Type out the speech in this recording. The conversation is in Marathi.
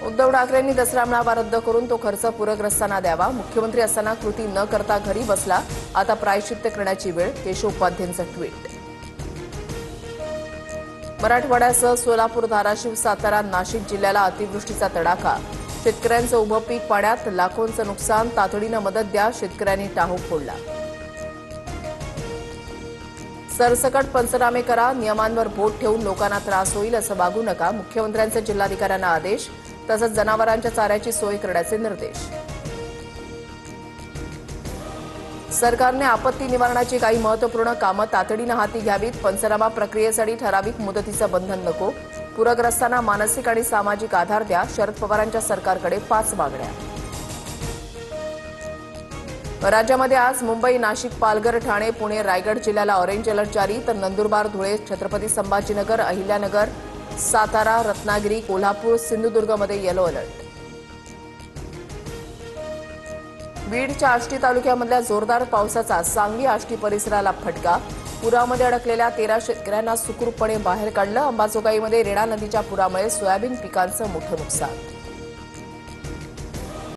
उद्धव ठाकरेंनी दसरा मेळावा रद्द करून तो खर्च पूरग्रस्तांना द्यावा। मुख्यमंत्री असताना कृती न करता घरी बसला, आता प्रायश्चित्त करण्याची वेळ। केशव उपाध्यायांचं ट्विट। मराठवाड्यासह सोलापूर, धाराशिव, सातारा, नाशिक जिल्ह्याला अतिवृष्टीचा तडाखा। शेतकऱ्यांचं उभं पीक पाण्यात, लाखोंचं नुकसान। तातडीनं मदत द्या, शेतकऱ्यांनी टाहो फोडला। सरसकट पंचनामे करा, नियमांवर बोट ठेवून लोकांना त्रास होईल असं वागू नका। मुख्यमंत्र्यांचे जिल्हाधिकाऱ्यांना आदेश। तसंच जनावरांच्या चाऱ्याची सोय करण्याचे निर्देश। सरकारने आपत्ती निवारणाची काही महत्त्वपूर्ण कामं तातडीनं हाती घ्यावीत। पंचनामा प्रक्रियेसाठी ठराविक मुदतीचं बंधन नको। पूरग्रस्तांना मानसिक आणि सामाजिक आधार द्या। शरद पवारांच्या सरकारकडे 5 मागण्या। राज्यामध्ये आज मुंबई, नाशिक, पालघर, ठाणे, पुणे, रायगड जिल्ह्याला ऑरेंज अलर्ट जारी, तर नंदुरबार, धुळे, छत्रपती संभाजीनगर, अहिल्यानगर, सातारा, रत्नागिरी, कोल्हापूर, सिंधुदुर्गमध्ये येलो अलर्ट। बीडच्या आष्टी तालुक्यामधल्या जोरदार पावसाचा सांगली आष्टी परिसराला फटका। पुरामध्ये अडकलेल्या 13 शेतकऱ्यांना सुखरूपपणे बाहेर काढलं। अंबाजोगाईमध्ये रेणा नदीच्या पुरामुळे सोयाबीन पिकांचं मोठं नुकसान।